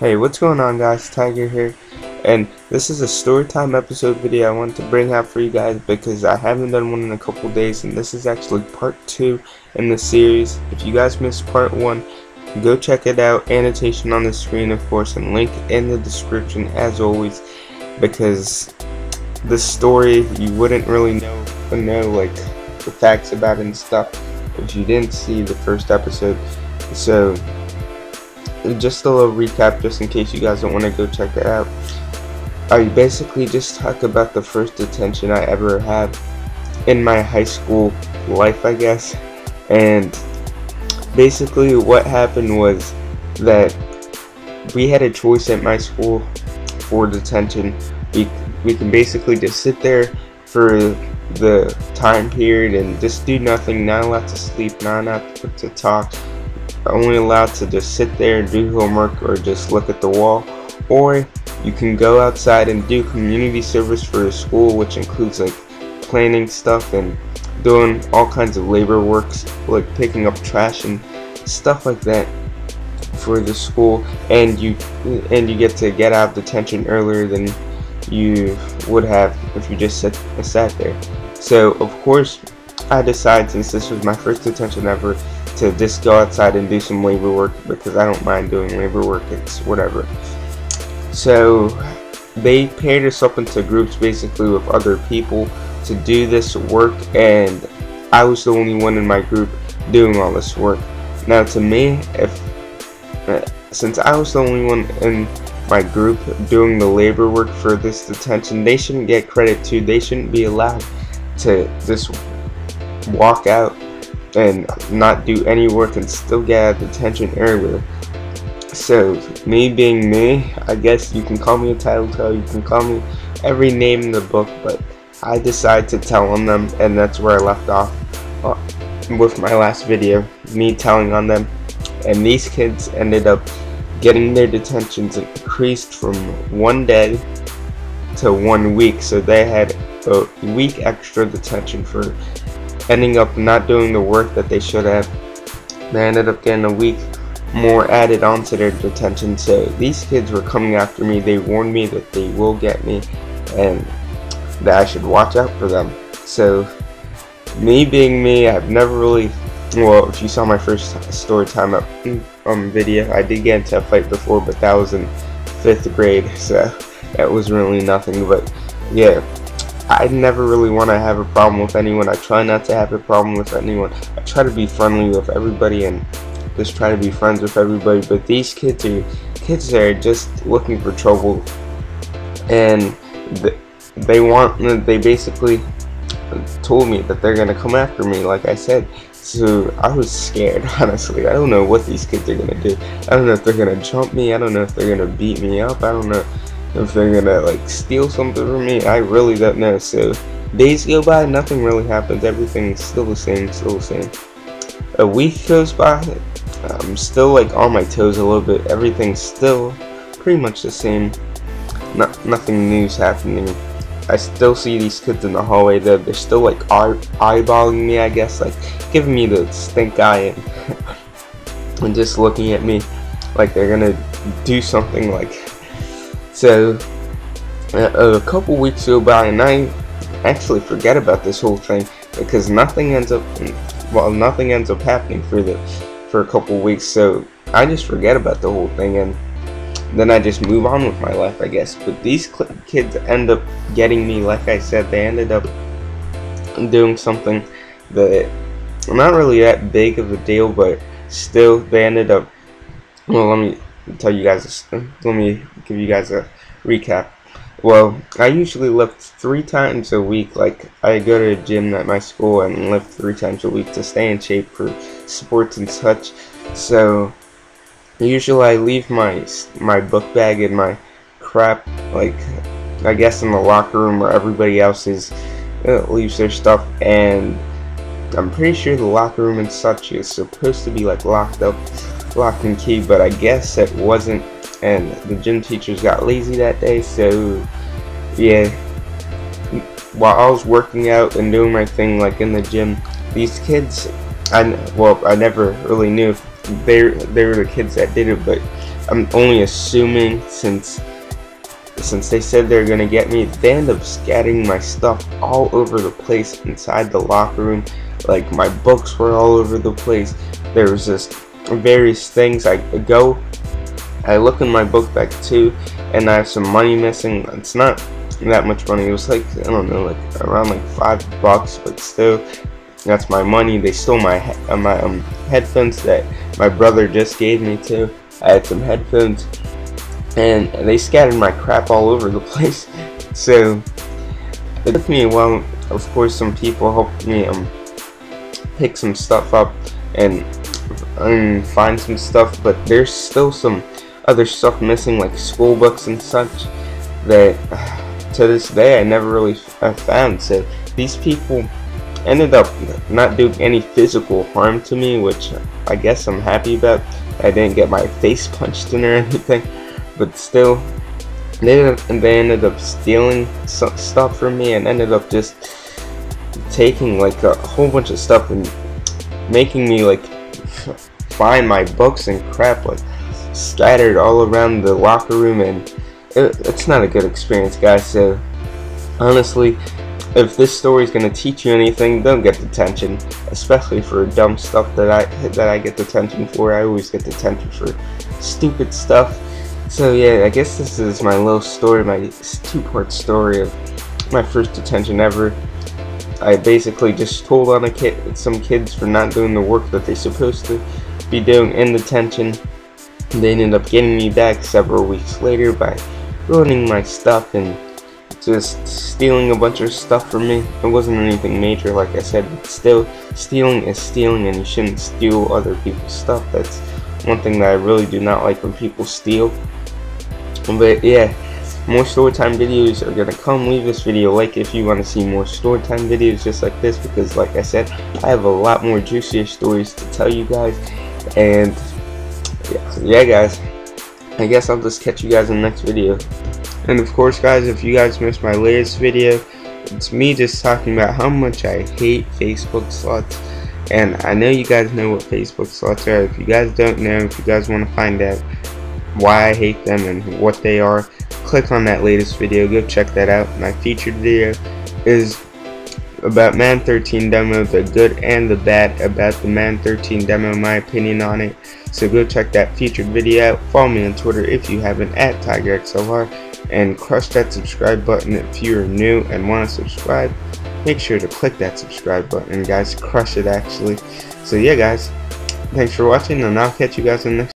Hey, what's going on, guys? Tiger here, and this is a storytime episode video I wanted to bring out for you guys because I haven't done one in a couple days, and this is actually part 2 in the series. If you guys missed part 1, go check it out. Annotation on the screen, of course, and link in the description as always, because this story you wouldn't really know like the facts about it and stuff if you didn't see the first episode. So just a little recap, just in case you guys don't want to go check it out. I basically just talk about the first detention I ever had in my high school life, I guess. And basically what happened was that we had a choice at my school for detention. We can basically just sit there for the time period and just do nothing, not allowed to sleep, not allowed to talk, only allowed to just sit there and do homework or just look at the wall. Or you can go outside and do community service for the school, which includes like planning stuff and doing all kinds of labor works, like picking up trash and stuff like that for the school. And you get to get out of detention earlier than you would have if you just sat there. So of course I decided, since this was my first detention ever, to just go outside and do some labor work, because I don't mind doing labor work, it's whatever. So they paired us up into groups basically with other people to do this work, and I was the only one in my group doing all this work. Now to me, since I was the only one in my group doing the labor work for this detention, they shouldn't get credit too. They shouldn't be allowed to just walk out and not do any work and still get out of detention earlier. So me being me, I guess you can call me a tattletale, you can call me every name in the book, but I decided to tell on them, and that's where I left off with my last video, me telling on them. And these kids ended up getting their detentions increased from 1 day to 1 week, so they had a week extra detention for ending up not doing the work that they should have. They ended up getting a week more added onto their detention. So these kids were coming after me. They warned me that they will get me and that I should watch out for them. So me being me, I've never really, well, if you saw my first story time up video, I did get into a fight before, but that was in 5th grade, so that was really nothing. But yeah, I never really want to have a problem with anyone. I try not to have a problem with anyone. I try to be friendly with everybody and just try to be friends with everybody. But these kids are just looking for trouble, and they basically told me that they're gonna come after me, like I said. So I was scared, honestly. I don't know what these kids are gonna do. I don't know if they're gonna jump me. I don't know if they're gonna beat me up. I don't know if they're gonna like steal something from me. I really don't know. So days go by, nothing really happens. Everything's still the same, A week goes by, I'm still like on my toes a little bit. Everything's still pretty much the same. Nothing new's happening. I still see these kids in the hallway though. They're still like eyeballing me, I guess, like giving me the stink eye and just looking at me like they're gonna do something. Like, so a couple weeks go by and I actually forget about this whole thing, because nothing ends up happening for a couple weeks. So I just forget about the whole thing, and then I just move on with my life, I guess. But these kids end up getting me. Like I said, they ended up doing something that not really that big of a deal, but still they ended up, well, let me give you guys a recap. Well, I usually lift 3 times a week. Like, I go to a gym at my school and lift 3 times a week to stay in shape for sports and such. So usually I leave my book bag and my crap, like, I guess in the locker room where everybody else leaves their stuff. And I'm pretty sure the locker room and such is supposed to be like locked and key, but I guess it wasn't, and the gym teachers got lazy that day. So yeah, while I was working out and doing my thing like in the gym, these kids, I never really knew if they were the kids that did it, but I'm only assuming since they said they're gonna get me, they end up scattering my stuff all over the place inside the locker room. Like my books were all over the place. There was just various things. I look in my book bag too, and I have some money missing. It's not that much money. It was like, I don't know, like around like $5, but still, that's my money. They stole my headphones that my brother just gave me too. I had some headphones, and they scattered my crap all over the place. So it took me a while. Of course, some people helped me pick some stuff up and find some stuff, but there's still some other stuff missing, like school books and such, that to this day I never really found. So these people ended up not doing any physical harm to me, which I guess I'm happy about. I didn't get my face punched in or anything, but still, they ended up stealing some stuff from me, and ended up just taking like a whole bunch of stuff and making me like find my books and crap like scattered all around the locker room, and it's not a good experience, guys. So honestly, if this story is going to teach you anything, don't get detention, especially for dumb stuff that I get detention for. I always get detention for stupid stuff. So yeah, I guess this is my little story, my two-part story of my first detention ever. I basically just told on some kids for not doing the work that they're supposed to be doing in detention. They ended up getting me back several weeks later by ruining my stuff and just stealing a bunch of stuff from me. It wasn't anything major, like I said, but still, stealing is stealing, and you shouldn't steal other people's stuff. That's one thing that I really do not like, when people steal. But yeah, more storytime videos are gonna come. Leave this video a like if you want to see more storytime videos just like this, because like I said, I have a lot more juicier stories to tell you guys. And yeah guys, I guess I'll just catch you guys in the next video. And of course guys, if you guys missed my latest video, it's me just talking about how much I hate Facebook slots. And I know you guys know what Facebook slots are. If you guys don't know, if you guys want to find out why I hate them and what they are, click on that latest video, go check that out. My featured video is about Madden 13 demo, the good and the bad about the Madden 13 demo, my opinion on it. So go check that featured video out. Follow me on Twitter if you haven't, at TigerxlrTV, and crush that subscribe button if you're new and want to subscribe. Make sure to click that subscribe button, guys. Crush it, actually. So yeah guys, thanks for watching, and I'll catch you guys in the next